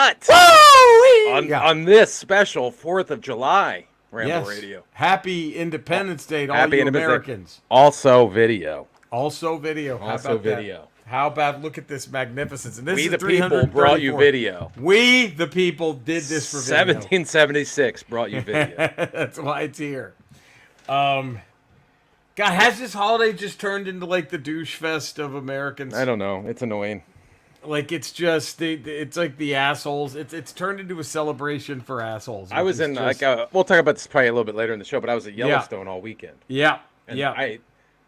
But on this special 4th of July Ramble Radio. Happy Independence Day to Happy all you Americans. Day. Also video. Also video. Also video. How about, look at this magnificence. And this We is the people brought you video. We the people did this for video. 1776 brought you video. That's why it's here. God, has this holiday just turned into like the douche fest of Americans? I don't know. It's annoying. Like, it's just, it's like the assholes. It's turned into a celebration for assholes. I was in, we'll talk about this probably a little bit later in the show, but I was at Yellowstone all weekend. Yeah. And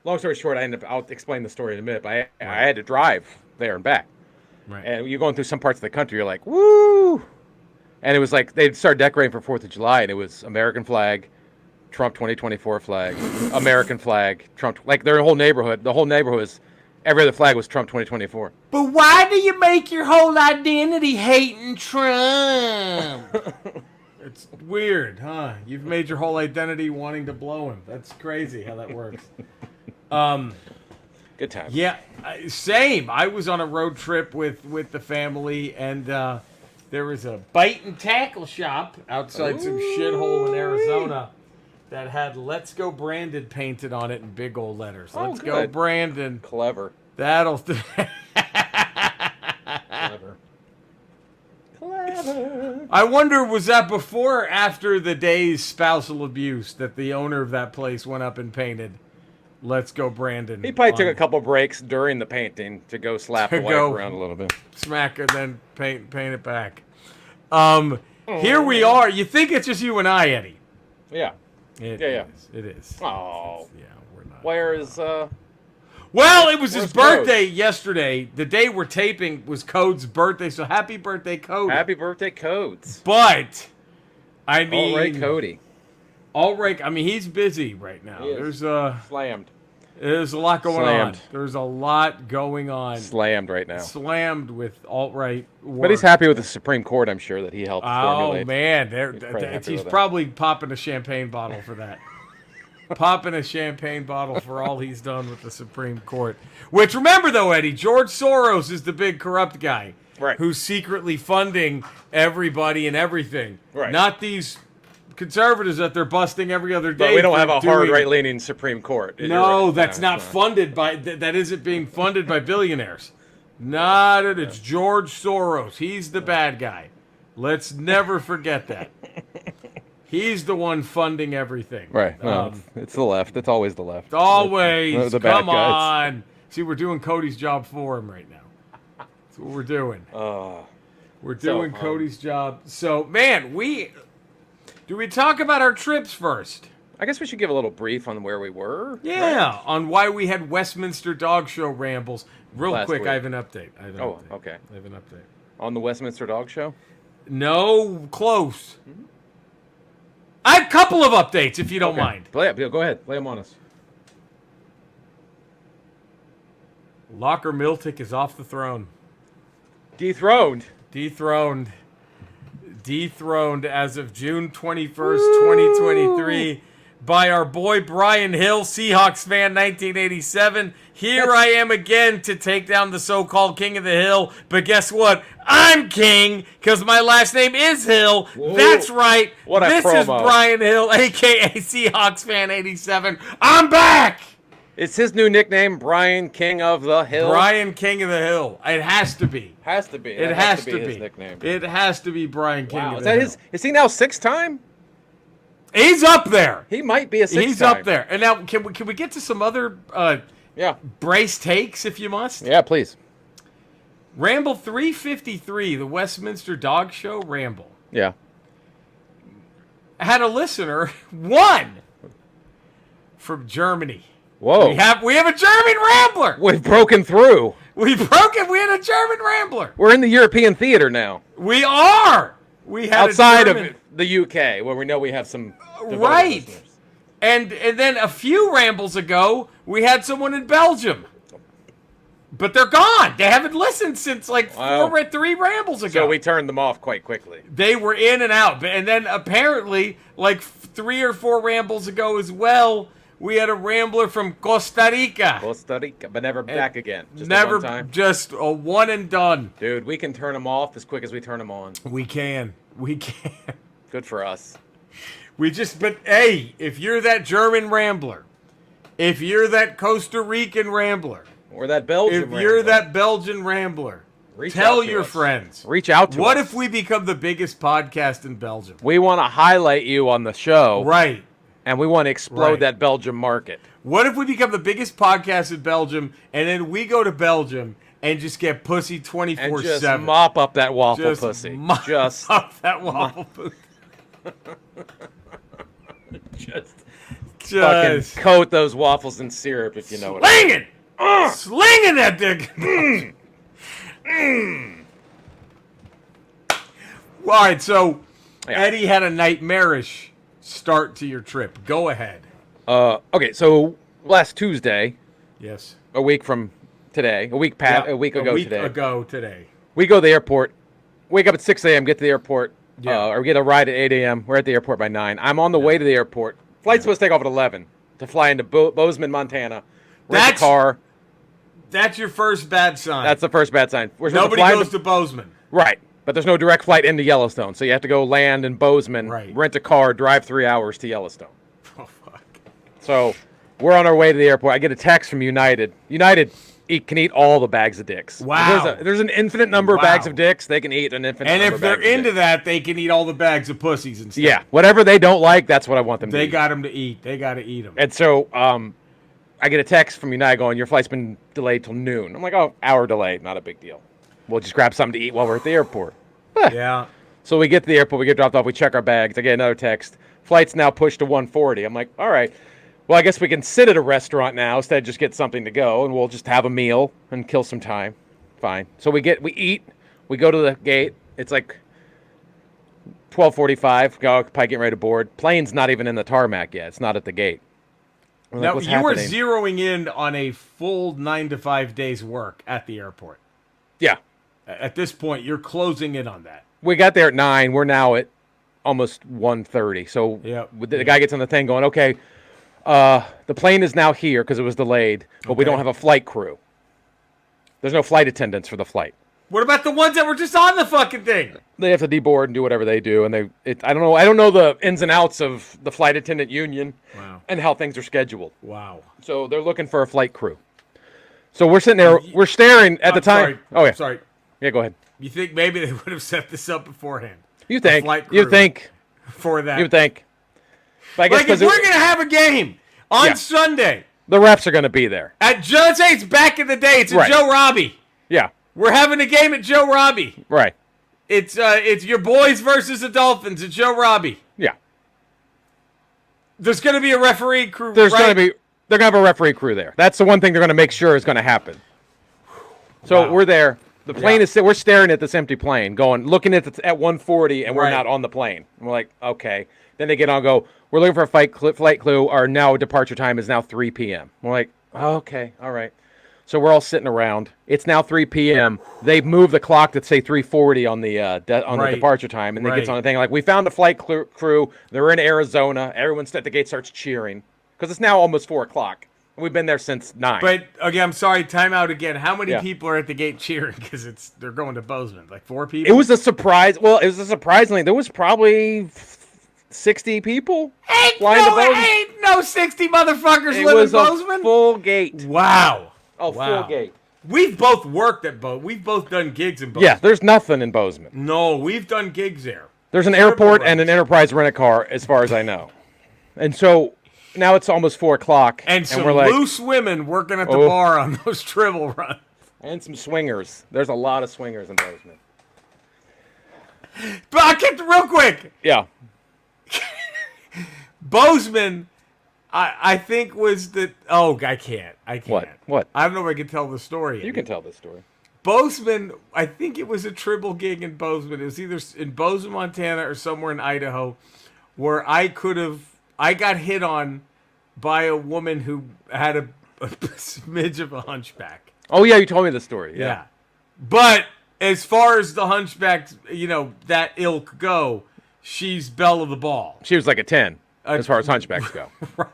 long story short, I'll explain the story in a minute, but I had to drive there and back. Right. And you're going through some parts of the country, you're like, woo! And it was like, they'd start decorating for 4th of July, and it was American flag, Trump 2024 flag, American flag, Trump, like their whole neighborhood, is, every other flag was Trump 2024. But why do you make your whole identity hating Trump? It's weird, huh? You've made your whole identity wanting to blow him. That's crazy how that works. Good time. Yeah, same. I was on a road trip with the family, and there was a bite and tackle shop outside some shithole in Arizona that had "Let's Go Brandon" painted on it in big old letters. Let's go Brandon. Clever. That'll... Clever. I wonder, was that before or after the day's spousal abuse that the owner of that place went up and painted "Let's Go Brandon"? He probably took a couple breaks during the painting to go slap the wife around a little bit. Smack and then paint it back. Here we are. You think it's just you and I, Eddie? Yeah. It is. Oh. Yeah, we're not. Where is Well, it was his birthday Code? Yesterday. The day we're taping was Code's birthday, so happy birthday, Code. Happy birthday, Codes. But I mean, all right, Cody. All right. I mean, he's busy right now. There's slammed. There's a lot going on. There's a lot going on. Slammed right now. Slammed with alt-right work. But he's happy with the Supreme Court, I'm sure, that he helped formulate. Oh, man. He's probably popping a champagne bottle for that. Popping a champagne bottle for all he's done with the Supreme Court. Which, remember, though, Eddie, George Soros is the big corrupt guy. Right. Who's secretly funding everybody and everything. Right. Not these conservatives that they're busting every other day. But we don't have a hard right-leaning Supreme Court. No, that's not funded by... That isn't being funded by billionaires. Not it. It's George Soros. He's the bad guy. Let's never forget that. He's the one funding everything. Right. No, it's the left. It's always the left. Always. The bad Come guys. on. See, we're doing Cody's job for him right now. That's what we're doing. We're doing Cody's job. So, man, do we talk about our trips first? I guess we should give a little brief on where we were. Yeah, right? On why we had Westminster Dog Show rambles. Real quick, week. I have an update. Okay. I have an update. On the Westminster Dog Show? No, close. Mm-hmm. I have a couple of updates, if you don't mind. Go ahead. Lay them on us. Locker Miltic is off the throne. Dethroned. Dethroned as of June 21st, 2023, by our boy Brian Hill, Seahawks fan, 1987. Here I am again to take down the so-called King of the Hill. But guess what? I'm king because my last name is Hill. Whoa. That's right. This promo. is Brian Hill, a.k.a. Seahawks fan 87. I'm back! It's his new nickname, Brian King of the Hill. Brian King of the Hill. It has to be. Has to be. It has to be his nickname. It has to be Brian King of the Hill. Is he now 6th time? He's up there. He might be a 6th time. He's up there. And now, can we get to some other brace takes, if you must? Yeah, please. Ramble 353, the Westminster Dog Show Ramble. Yeah. Had a listener, one, from Germany. Whoa. We have a German Rambler. We've broken through. We broke it. We had a German Rambler. We're in the European theater now. We are. We had outside of the UK, where we know we have some right. Listeners. And then a few rambles ago, we had someone in Belgium. But they're gone. They haven't listened since like 3 rambles ago. So we turned them off quite quickly. They were in and out. And then apparently, like 3 or 4 rambles ago as well, We had a Rambler from Costa Rica. Costa Rica, but never back again. Just the Never, one time. just a one and done. Dude, we can turn them off as quick as we turn them on. We can. Good for us. But hey, if you're that German Rambler, if you're that Costa Rican Rambler, Or that Belgian if you're Rambler. that Belgian Rambler, Reach tell out to your us. friends. Reach out to us. What if we become the biggest podcast in Belgium? We want to highlight you on the show. Right. And we want to explode Right. that Belgium market. What if we become the biggest podcast in Belgium, and then we go to Belgium and just get pussy 24/7? And just mop up that waffle Just pussy. mop Just up that waffle pussy. Just Just fucking coat those waffles in syrup, if you know what I mean. slinging that dick. All right, so Yeah. Eddie had a nightmarish start to your trip. Go ahead. Okay, so last Tuesday, Yes. a week from today, a week ago today. we go to the airport, wake up at 6 a.m., get to the airport, Yeah. or get a ride at 8 a.m. We're at the airport by 9. I'm on the way to the airport. Flight's supposed to take off at 11 to fly into Bozeman, Montana. Rent a car. That's your first bad sign. That's the first bad sign. We're supposed Nobody to fly goes to Bozeman. Right. But there's no direct flight into Yellowstone, so you have to go land in Bozeman, Right. rent a car, drive 3 hours to Yellowstone. Oh, fuck. So we're on our way to the airport. I get a text from United. United can eat all the bags of dicks. Wow. There's an infinite number of Wow. bags of dicks. They can eat an infinite And number if they're of bags of into dicks. that, they can eat all the bags of pussies and stuff. Yeah, whatever they don't like, that's what I want them to They eat. got them to eat. They got to eat them. And so I get a text from United going, your flight's been delayed till noon. I'm like, oh, hour delay, not a big deal. We'll just grab something to eat while we're at the airport. Yeah. So we get to the airport, we get dropped off, we check our bags. I get another text. Flight's now pushed to 1:40. I'm like, all right. Well, I guess we can sit at a restaurant now instead of just get something to go, and we'll just have a meal and kill some time. Fine. So we eat, we go to the gate. It's like 12:45. Go, probably getting ready to board. Plane's not even in the tarmac yet. It's not at the gate. We're like, Now, what's you were happening? zeroing in on a full 9 to 5 days work at the airport. Yeah. At this point, you're closing in on that. We got there at 9. We're now at almost 1:30. So Yeah. the guy gets on the thing going, okay, the plane is now here because it was delayed, but we Okay. don't have a flight crew. There's no flight attendants for the flight. What about the ones that were just on the fucking thing? They have to deboard and do whatever they do, and I don't know the ins and outs of the flight attendant union Wow. and how things are scheduled. Wow. So they're looking for a flight crew. So we're sitting there, we're staring at the time. Sorry. Oh yeah, Sorry. yeah. Go ahead. You think maybe they would have set this up beforehand? You A think? flight You crew think? For that. You think? But I guess Like, if because we're going to have a game on Yeah. Sunday, the refs are going to be there. let's say it's back in the day, it's at Right. Joe Robbie. Yeah. We're having a game at Joe Robbie. Right. It's your boys versus the Dolphins at Joe Robbie. Yeah. There's going to be a referee crew. They're right? going to have a referee crew there. That's the one thing they're going to make sure is going to happen. So Wow. we're there. The plane Yeah. we're staring at this empty plane, looking at 1:40, and we're Right. not on the plane. And we're like, okay. Then they get on, we're looking for a flight crew. Our now departure time is now 3 p.m. We're like, okay, all right. So we're all sitting around. It's now 3 p.m. They've moved the clock to say 3:40 on the the Right. departure time, and they Right. gets on the thing like, we found a flight crew. They're in Arizona. Everyone at the gate starts cheering because it's now almost 4 o'clock. We've been there since 9. But again, I'm sorry. Time out again. How many Yeah. people are at the gate cheering? Because they're going to Bozeman. Like 4 It people. was a surprise. Well, it was a surprisingly. There was probably 60 people flying to Bozeman. Ain't no 60 motherfuckers It live was in a Bozeman. full gate. Wow. Oh, Wow. full gate. We've both worked at Bozeman. We've both done gigs in Bozeman. Yeah, there's nothing in Bozeman. No, we've done gigs there. There's an Triple airport runs. and an Enterprise rent-a-car, as far as I know. And so now it's almost 4 o'clock, And some we're like, loose women working at the Oh. bar on those triple runs. and some swingers. There's a lot of swingers in Bozeman. But I'll get real quick. Yeah. Bozeman, I think was the. Oh, I can't. What? I don't know if I can tell the story. You can tell this story. Bozeman, I think it was a triple gig in Bozeman. It was either in Bozeman, Montana, or somewhere in Idaho, where I got hit on by a woman who had a smidge of a hunchback. Oh, yeah, you told me the story. Yeah. But as far as the hunchbacks, that ilk go, she's belle of the ball. She was like a 10, as far as hunchbacks go. Right.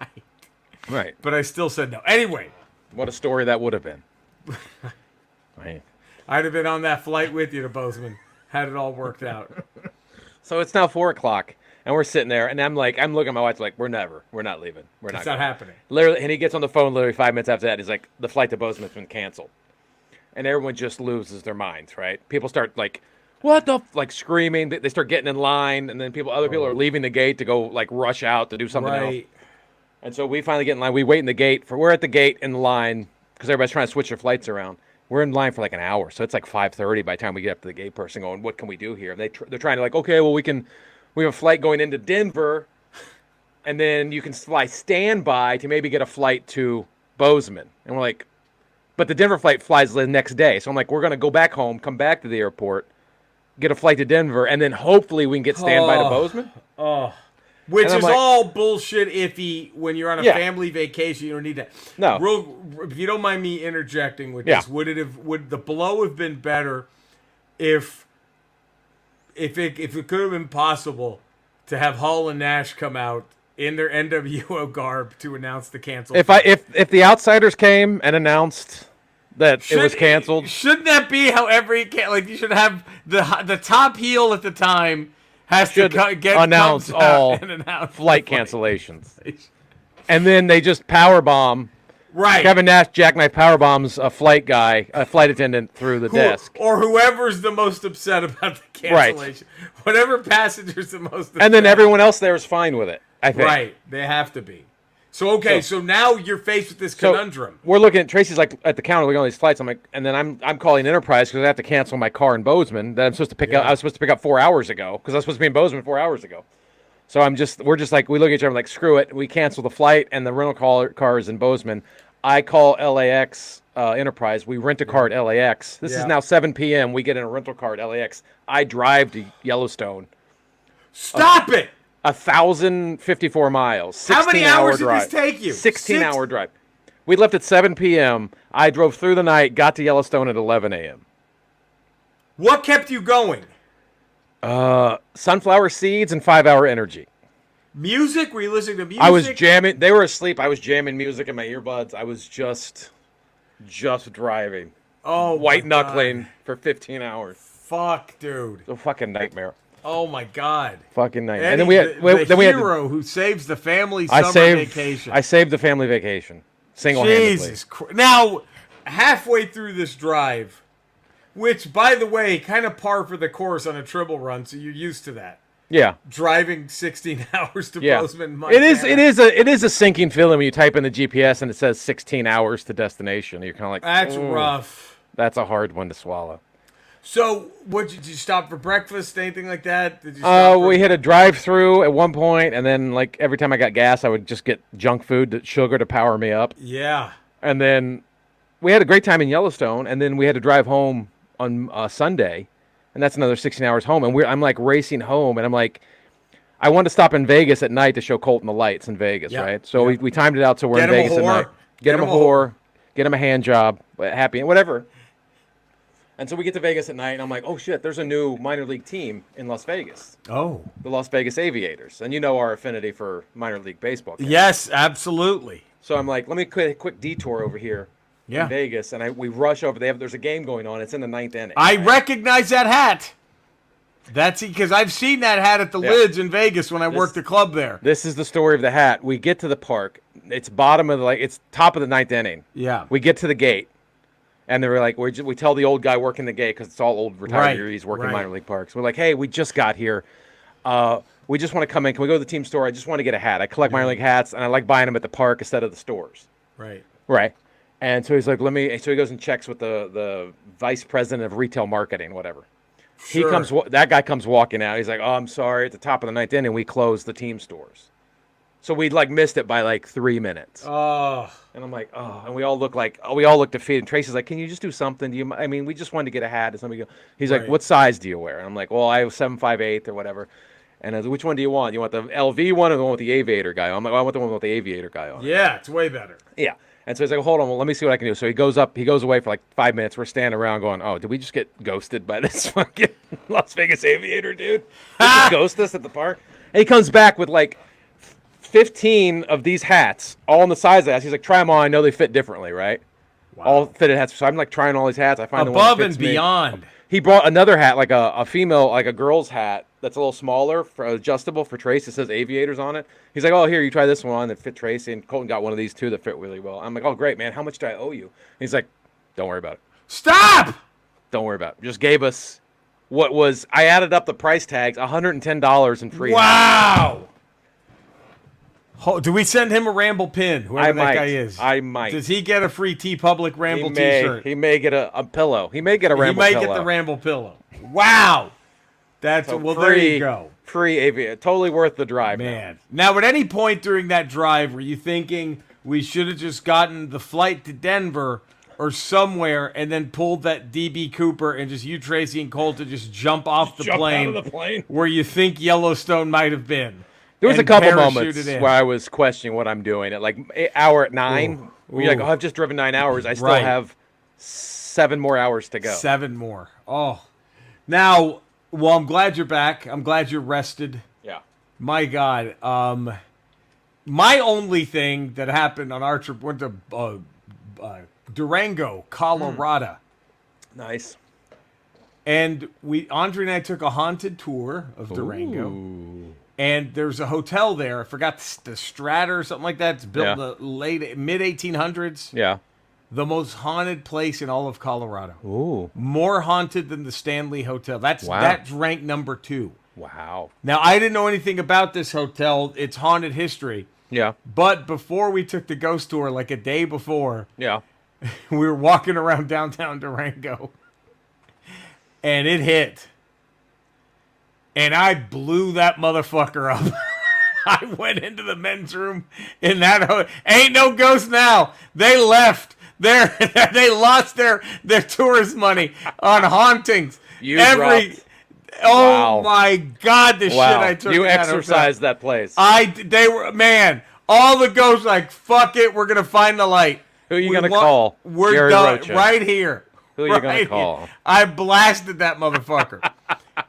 Right. But I still said no. Anyway, What a story that would have been. Right. I'd have been on that flight with you to Bozeman had it all worked out. So it's now 4:00, and we're sitting there, and I'm looking at my wife like, we're not leaving. We're It's not not going. happening. Literally, and he gets on the phone literally 5 minutes after that. He's like, the flight to Bozeman's been canceled. And everyone just loses their minds, right? People start like, what the like screaming. They start getting in line, and then other people are leaving the gate to go like rush out to do something else. Right. And so we finally get in line. We wait in the gate we're at the gate in the line because everybody's trying to switch their flights around. We're in line for like an hour, so it's like 5:30 by the time we get up to the gate person going, what can we do here? And they're trying to like, okay, well we have a flight going into Denver, and then you can fly standby to maybe get a flight to Bozeman. And we're like, but the Denver flight flies the next day. So I'm like, we're going to go back home, come back to the airport, get a flight to Denver, and then hopefully we can get standby to Bozeman. Which And I'm is like- all bullshit iffy when you're on a Yeah. family vacation. You don't need that. No. If you don't mind me interjecting with Yeah. this, would the blow have been better if it could have been possible to have Hall and Nash come out in their NWO garb to announce the cancel? If the Outsiders came and announced that it was canceled, Shouldn't that be how every you should have the top heel at the time has should get announce comes out all and announce flight the cancellations. And then they just powerbomb. Right. Kevin Nash jackknife powerbombs a flight attendant through the desk. Or whoever's the most upset about the cancellation. Whatever passenger's the most upset. And then everyone else there is fine with it, I think. Right. They have to be. So now you're faced with this So conundrum. we're looking at Tracy's like at the counter looking at all these flights. I'm like, and then I'm calling Enterprise because I have to cancel my car in Bozeman that I'm supposed to pick up. I was supposed to pick up 4 hours ago because I was supposed to be in Bozeman 4 hours ago. So we're just like, we look at each other like, screw it. We cancel the flight and the rental car is in Bozeman. I call LAX Enterprise. We rent a car at LAX. This is now 7 p.m. We get in a rental car at LAX. I drive to Yellowstone. Stop it! 1,054 miles. How many 16-hour hours did drive. this take you? 16-hour drive. We left at 7 p.m. I drove through the night, got to Yellowstone at 11 a.m. What kept you going? Sunflower seeds and 5-hour energy. Music? Were you listening to music? I was jamming. They were asleep. I was jamming music in my earbuds. I was just driving. Oh, White my knuckling God. for 15 hours. Fuck, dude. It's a fucking nightmare. Oh my God. Fucking nightmare. Eddie, And then we had the we had hero who saves the family I summer saved vacation. I saved the family vacation single-handedly. Jesus Christ. Now, halfway through this drive, which, by the way, kind of par for the course on a triple run, so you're used to that. Yeah. Driving 16 hours to Yeah. Bozeman, Montana. It is a sinking feeling when you type in the GPS and it says 16 hours to destination. You're kind of like, That's "Ooh, rough. That's a hard one to swallow. So, did you stop for breakfast, anything like that? Did you stop for... We hit a drive-through at one point, and then like every time I got gas, I would just get junk food, sugar to power me up. Yeah. And then we had a great time in Yellowstone, and then we had to drive home on Sunday, and that's another 16 hours home. And I'm like racing home, and I'm like, I wanted to stop in Vegas at night to show Colton the lights in Vegas, Yeah. right? So we timed it out so we're Get in him a Vegas at whore. night. Get him a whore. Get him a hand job. Happy, whatever. And so we get to Vegas at night, and I'm like, oh, shit, there's a new minor league team in Las Vegas, Oh. the Las Vegas Aviators. And you know our affinity for minor league baseball. Games. Yes, absolutely. So I'm like, let me quick detour over here Yeah. in Vegas. And we rush over. There's a game going on. It's in the 9th inning. I right? recognize that hat. That's because I've seen that hat at the Yeah. Lids in Vegas when I worked the club there. This is the story of the hat. We get to the park. It's it's top of the 9th inning. Yeah. We get to the gate. And they were like, we tell the old guy working the gate, because it's all old retirees working minor league parks. We're like, hey, we just got here. We just want to come in. Can we go to the team store? I just want to get a hat. I collect minor league hats, and I like buying them at the park instead of the stores. Right. Right. And so he's like, so he goes and checks with the vice president of retail marketing, whatever. Sure. That guy comes walking out. He's like, oh, I'm sorry. At the top of the 9th inning, we closed the team stores. So we missed it by 3 minutes. Oh. And I'm like, oh, and we all look defeated. And Tracy's like, can you just do something? We just wanted to get a hat. And somebody he's like, what size do you wear? And I'm like, well, I have 7'5" or whatever. And I was like, which one do you want? You want the LV one or the one with the aviator guy on? I'm like, I want the one with the aviator guy on. Yeah, it's way better. Yeah. And so he's like, hold on, well, let me see what I can do. So he goes away for 5 minutes. We're standing around going, oh, did we just get ghosted by this fucking Las Vegas aviator dude? Did he ghost us at the park? And he comes back with 15 of these hats, all in the size of hats. He's like, try them on. I know they fit differently, right? Wow. All fitted hats. So I'm like trying all these hats. I find the one Above that and fits me. beyond. He brought another hat, like a female, like a girl's hat that's a little smaller, for adjustable for Tracy. It says Aviators on it. He's like, oh, here, you try this one that fit Tracy. And Colton got one of these too that fit really well. I'm like, oh, great, man. How much do I owe you? And he's like, don't worry about it. Stop! Don't worry about it. Just gave us what was, I added up the price tags, $110 in free hats. Wow! Do we send him a Ramble pin, whoever that guy is? I might. Does he get a free TeePublic Ramble t-shirt? He may get a pillow. He may get a Ramble pillow. He might get the Ramble pillow. Wow! That's, So well, there you go. Free Aviator. Totally worth the drive, Man. Now, at any point during that drive, were you thinking we should have just gotten the flight to Denver or somewhere and then pulled that DB Cooper and just you, Tracy, and Colton just jump off the plane? Out of the plane. Where you think Yellowstone might have been? There was a and couple moments parachuted where I was questioning what I'm doing. At like hour at 9, where you're like, oh, I've just driven 9 hours. I still have 7 more hours to go. 7 more. Oh. Now, well, I'm glad you're back. I'm glad you're rested. Yeah. My God. My only thing that happened on our trip, went to Durango, Colorado. Nice. And Andre and I took a haunted tour of Durango. Ooh. And there's a hotel there. I forgot the Strata or something like that. It's built in the mid 1800s. Yeah. The most haunted place in all of Colorado. Ooh. More haunted than the Stanley Hotel. That's ranked number 2. Wow. Now, I didn't know anything about this hotel. It's haunted history. Yeah. But before we took the ghost tour, like a day before, Yeah. we were walking around downtown Durango. And it hit. And I blew that motherfucker up. I went into the men's room in that hotel. Ain't no ghost now. They left. They lost their tourist money on hauntings. Oh my God, the shit I took. You exercised that place. They were, man, all the ghosts like, fuck it, we're gonna find the light. Who are you gonna call? We're Gary done Rocha. right here. Who are you gonna call? I blasted that motherfucker.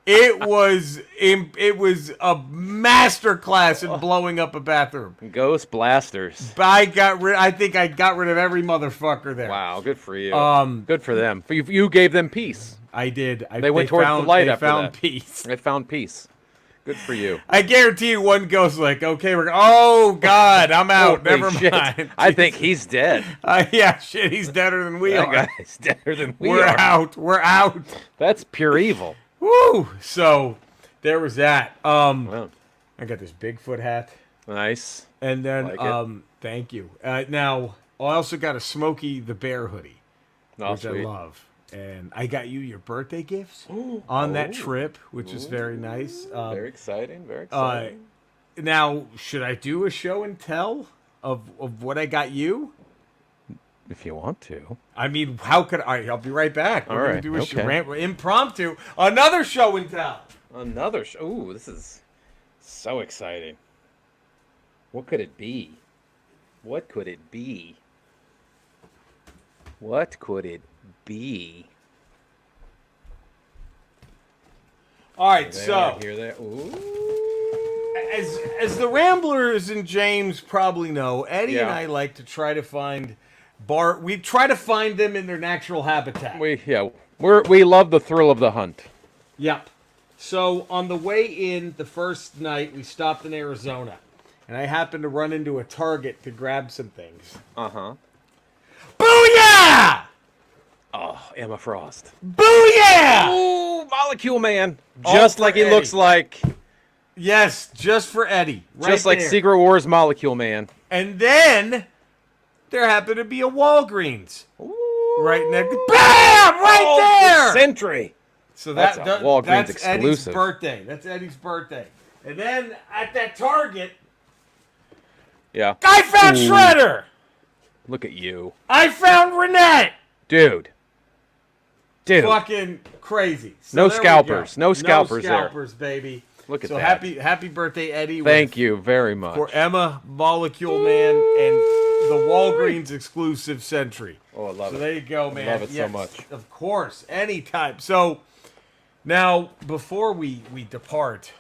It was a master class in blowing up a bathroom. Ghost blasters. I think I got rid of every motherfucker there. Wow, good for you. Good for them. You gave them peace. I did. They went towards the light after that. They found peace. They found peace. Good for you. I guarantee you one ghost like, okay, oh, God, I'm out. Never mind. I think he's dead. Yeah, shit, he's deader than we are. That guy's deader than we We're are. out. We're out. That's pure evil. Woo! So, there was that. Wow. I got this Bigfoot hat. Nice. And then, Like thank you. Now, I also got a Smokey the Bear hoodie, Oh, which sweet. I love. And I got you your birthday gifts on that trip, which is very nice. Very exciting. Very exciting. Now, should I do a show and tell of what I got you? If you want to. I mean, how could I? I'll be right back. We're All right. gonna do a impromptu, another show and tell. Another show. Ooh, this is so exciting. What could it be? What could it be? What could it be? All right, There, so hear that? Ooh. as the Ramblers and James probably know, Eddie and Yeah. I like to try to find we try to find them in their natural habitat. We love the thrill of the hunt. Yep. So on the way in the first night, we stopped in Arizona, and I happened to run into a Target to grab some things. Uh-huh. Booyah! Oh, Emma Frost. Booyah! Ooh, Molecule Man. All Just for like he Eddie. looks like. Yes, just for Eddie. Right Just like there. Secret Wars Molecule Man. And then there happened to be a Walgreens Ooh. right next. Bam! Right there. The Sentry. So That's a Walgreens that's exclusive. Eddie's birthday. That's Eddie's birthday. And then at that Target, Yeah. I found Ooh. Shredder. Look at you. I found Renette. Dude. Fucking crazy. So No there we scalpers. go. No scalpers there. No scalpers, baby. Look at so that. happy birthday, Eddie. Thank you very much. For Emma, Molecule Man, and the Walgreens exclusive Sentry. Oh, I love So it. there you go, man. Love it so Yes, much. Of course, anytime. So now, before we depart,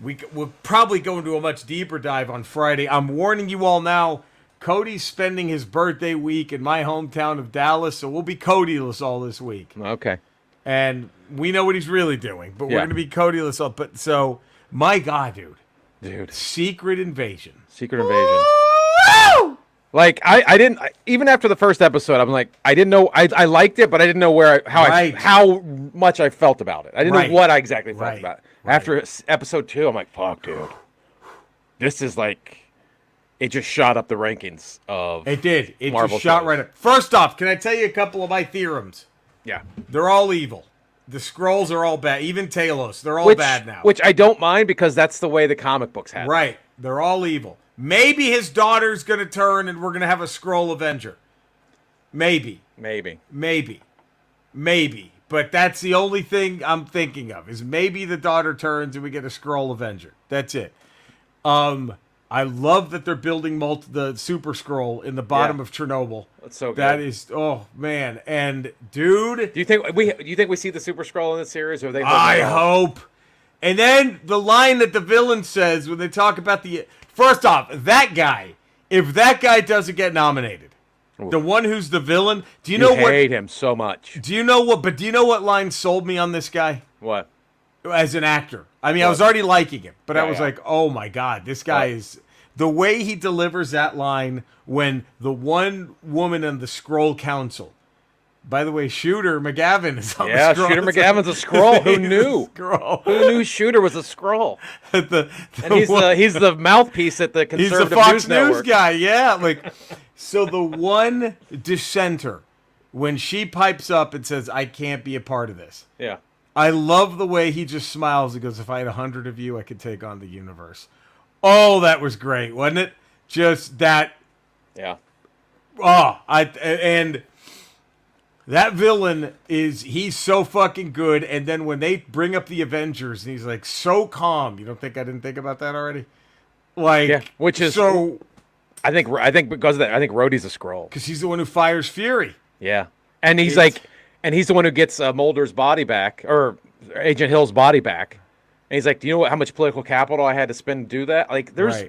We'll probably go into a much deeper dive on Friday. I'm warning you all now. Cody's spending his birthday week in my hometown of Dallas, so we'll be Codyless all this week. Okay. And we know what he's really doing, but we're Yeah. going to be Codyless all. But so, my God, Dude. Secret Invasion. Secret Invasion. Woo! Like I didn't even after the first episode, I'm like I didn't know I liked it, but I didn't know how much I felt about it. I didn't know what I exactly felt about it. After episode 2, I'm like, fuck, dude, this is like it just shot up the rankings of it did. It Marvel just shot shows. right up. First off, can I tell you a couple of my theorems? Yeah, They're all evil. The Skrulls are all bad. Even Talos, they're all bad now. Which I don't mind because that's the way the comic books have. Right. They're all evil. Maybe his daughter's going to turn and we're going to have a Skrull Avenger. Maybe. But that's the only thing I'm thinking of, is maybe the daughter turns and we get a Skrull Avenger. That's it. I love that they're building the Super Skrull in the bottom of Chernobyl. That's so good. That is, oh man, and dude, Do you think we see the Super Skrull in this series, or are they? I hope. And then the line that the villain says when they talk about first off, that guy, if that guy doesn't get nominated, the one who's the villain, do you know what? hate him so much. Do you know what? But do you know what line sold me on this guy What? as an actor? I mean, I was already liking him, but I was yeah. like, oh my God, this guy is. The way he delivers that line when the one woman on the Skrull Council, by the way, Shooter McGavin is on the Skrull. Yeah, Shooter McGavin's a Skrull. Who knew? Who knew Shooter was a Skrull? And he's the mouthpiece at the conservative He's the Fox news News network. guy, yeah. Like, so the one dissenter, when she pipes up and says, "I can't be a part of this," Yeah. I love the way he just smiles. He goes, "If I had 100 of you, I could take on the universe." Oh, that was great, wasn't it? Just that. Yeah. And that villain he's so fucking good. And then when they bring up the Avengers, and he's like so calm. You don't think I didn't think about that already? Like, Yeah, which is so. I think because of that, I think Rhodey's a Skrull. Because he's the one who fires Fury. Yeah, and he's he's the one who gets Mulder's body back, or Agent Hill's body back. And he's like, do you know how much political capital I had to spend to do that? Like, there's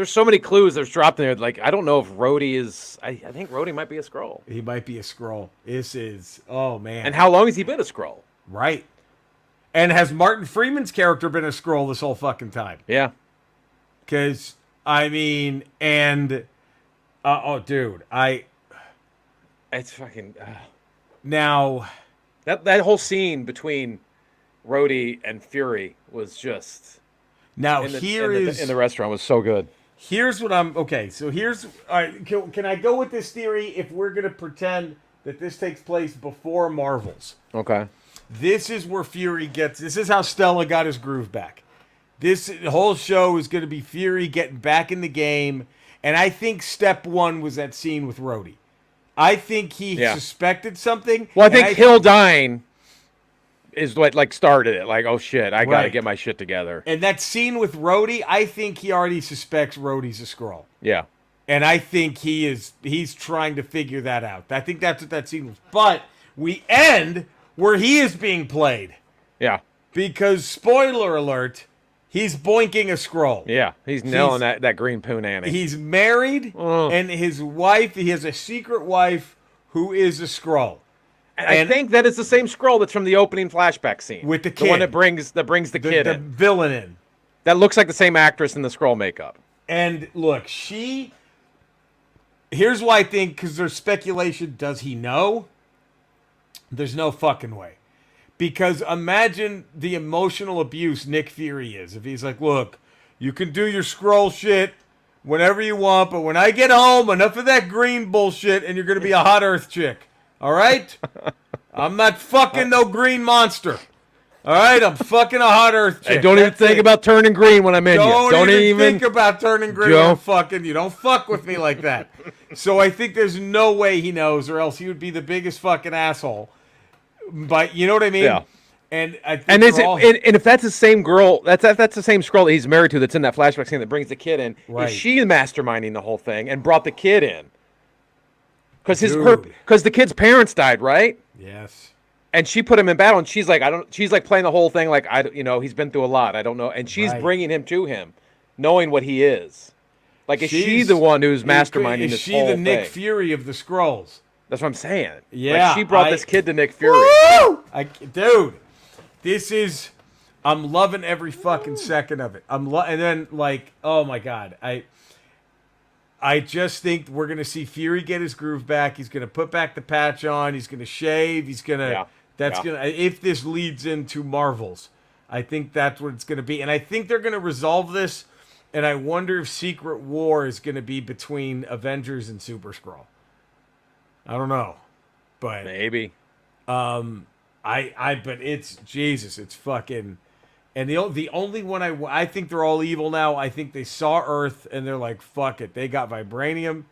so many clues that's dropped in there. Like, I don't know if Rhodey is. I think Rhodey might be a Skrull. He might be a Skrull. This is, oh man. And how long has he been a Skrull? Right. And has Martin Freeman's character been a Skrull this whole fucking time? Yeah. Because, I mean, and, dude, It's fucking. Now. That whole scene between Rhodey and Fury was just. Now, in the restaurant was so good. Here's what okay, so here's, all right, can I go with this theory if we're going to pretend that this takes place before Marvels? Okay. This is where Fury this is how Stella got his groove back. This whole show is going to be Fury getting back in the game, and I think step one was that scene with Rhodey. I think he suspected something. Well, I think Hill dying is what started it. Like, oh shit, I got to get my shit together. And that scene with Rhodey, I think he already suspects Rhodey's a Skrull. Yeah. And I think he's trying to figure that out. I think that's what that scene was. But we end where he is being played. Yeah. Because, spoiler alert, he's boinking a Skrull. Yeah. He's nailing that green poo nanny. He's married, and his wife, he has a secret wife who is a Skrull. And I think that is the same Skrull that's from the opening flashback scene. With the kid. The one that brings the kid the in. villain in. That looks like the same actress in the Skrull makeup. And look, here's why I think, because there's speculation, does he know? There's no fucking way. Because imagine the emotional abuse Nick Fury is. If he's like, look, you can do your Skrull shit whenever you want, but when I get home, enough of that green bullshit, and you're going to be a hot earth chick. All right? I'm not fucking no green monster. All right? I'm fucking a hot earth chick. Hey, don't even think about turning green when I'm in you. Don't even think about turning green when I'm fucking you. Don't fuck with me like that. So I think there's no way he knows, or else he would be the biggest fucking asshole. But you know what I mean? Yeah. And I think and if that's the same girl, that's the same Skrull that he's married to that's in that flashback scene that brings the kid in. Right. Is she masterminding the whole thing and brought the kid in? Because the kid's parents died, right? Yes. And she put him in battle, and she's like, she's like playing the whole thing like, he's been through a lot. I don't know. And she's Right. bringing him to him, knowing what he is. Like, is she the one who's masterminding this whole thing? Is she the Nick Fury of the Skrulls? That's what I'm saying. Yeah. Like, she brought this kid to Nick Fury. Woo! Dude, this is... I'm loving every fucking second of it. And then, like, oh my God. I just think we're going to see Fury get his groove back. He's going to put back the patch on. He's going to shave. He's going to... Yeah. Going to... If this leads into Marvels, I think that's what it's going to be. And I think they're going to resolve this. And I wonder if Secret War is going to be between Avengers and Super Skrull. I don't know. But... Maybe. But it's... Jesus, it's fucking... And the only one I think they're all evil now. I think they saw Earth and they're like, fuck it. They got vibranium.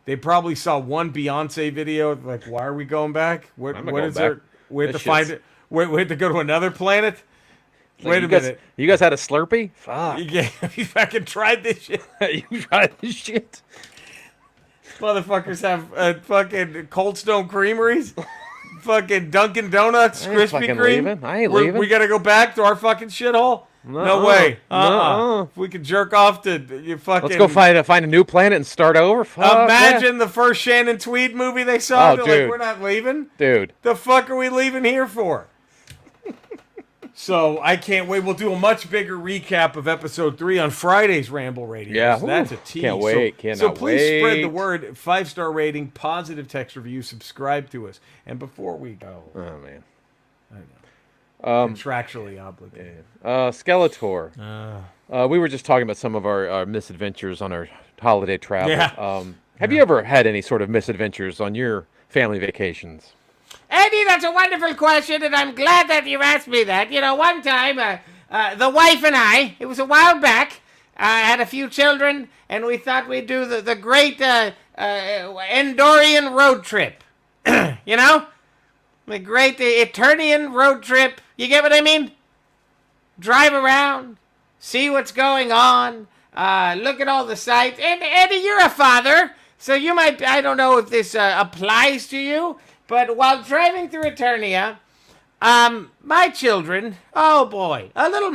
They probably saw one Beyonce video. Like, why are we going back? What is there? We have to find it. We have to go to another planet. Wait a minute. You guys had a Slurpee? Fuck. Yeah, you fucking tried this shit. You tried this shit. Motherfuckers have fucking Cold Stone Creameries. Fucking Dunkin' Donuts, Krispy Kreme. I ain't leaving. We gotta go back to our fucking shithole. No way. If we could jerk off to you fucking. Let's go find a new planet and start over. Fuck imagine the first Shannon Tweed movie they saw. Oh, They're dude. like, we're not leaving. Dude. The fuck are we leaving here for? So I can't wait. We'll do a much bigger recap of episode 3 on Friday's Ramble Radio. Yeah, so that's a tease. Can't wait. So please spread the word. 5-star rating, positive text review, subscribe to us. And before we go, Oh man, I know, contractually obligated. Skeletor. We were just talking about some of our misadventures on our holiday travel. Yeah. Have you ever had any sort of misadventures on your family vacations? Eddie, that's a wonderful question, and I'm glad that you asked me that. You know, one time, the wife and I, it was a while back, had a few children, and we thought we'd do the great Endorian road trip. You know? The great Eternian road trip. You get what I mean? Drive around, see what's going on, look at all the sights. And Eddie, you're a father, so you might, I don't know if this applies to you, but while driving through Eternia, my children, oh boy, a little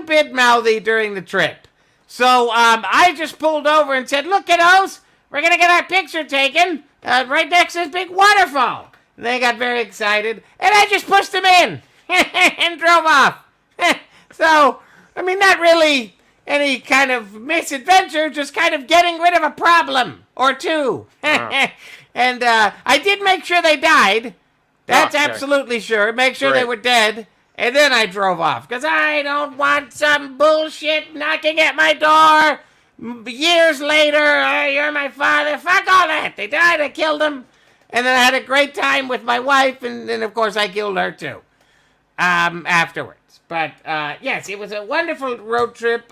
bit mouthy during the trip. So I just pulled over and said, look, kiddos, we're going to get our picture taken right next to this big waterfall. And they got very excited, and I just pushed them in and drove off. So, I mean, not really any kind of misadventure, just kind of getting rid of a problem or two. Wow. And I did make sure they died. That's Okay. absolutely sure. Make sure they Great. were dead. And then I drove off. Because I don't want some bullshit knocking at my door years later. You're my father. Fuck all that. They died. I killed them. And then I had a great time with my wife. And then, of course, I killed her, too. Afterwards. But, yes, it was a wonderful road trip.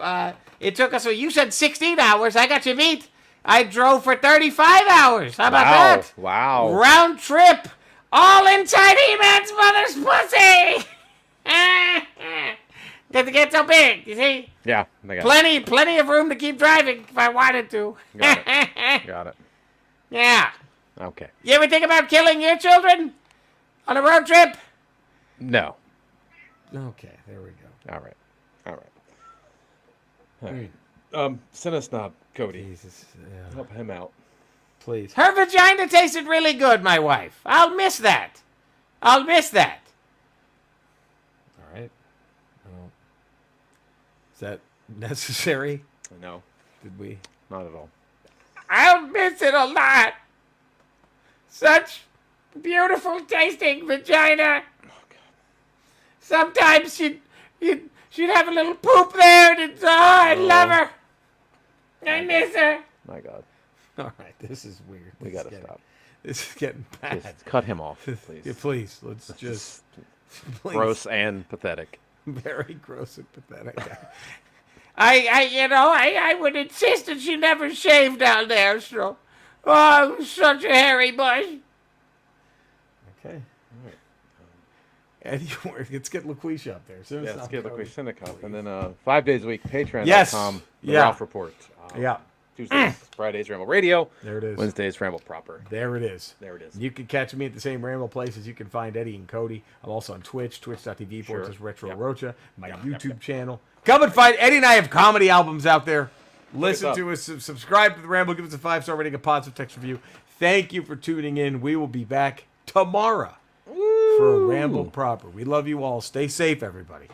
It took us, you said 16 hours. I got you beat. I drove for 35 hours. How about that? Wow. Round trip. All inside He-Man's mother's pussy. Get so big, you see? Yeah. I got it. Plenty of room to keep driving if I wanted to. Got it. Got it. Yeah. Okay. You ever think about killing your children on a road trip? No. Okay, there we go. All right. All right. Send us not Cody. Jesus, yeah. Help him out. Please. Her vagina tasted really good, my wife. I'll miss that. All right. Well, is that necessary? No. Did we? Not at all. I'll miss it a lot. Such beautiful tasting vagina. Oh, God. Sometimes she'd have a little poop there, and I love her. I miss her. My God. All right, this is weird. We got to stop. This is getting bad. Just cut him off, Yeah, please. please, let's just please. Gross and pathetic. Very gross and pathetic. I would insist that she never shaved down there, so. Oh, it was such a hairy bush. Okay. All right. Eddie, let's get LaQuisha up there. Yeah, let's get LaQuisha Cinecop. And then 5 days a week, patreon.com. Yes. The Yeah. Ralph Report. Yeah. Tuesdays, Fridays, Ramble Radio. There it is. Wednesdays, Ramble Proper. There it is. There it is. You can catch me at the same Ramble places. You can find Eddie and Cody. I'm also on Twitch, twitch.tv Sure. /Retro Yep. Rocha, my YouTube yep. channel. Come and find Eddie and I have comedy albums out there. Listen up. to us, subscribe to the Ramble, give us a 5-star rating, a positive text review. Thank you for tuning in. We will be back tomorrow for a Ramble Proper. We love you all. Stay safe, everybody.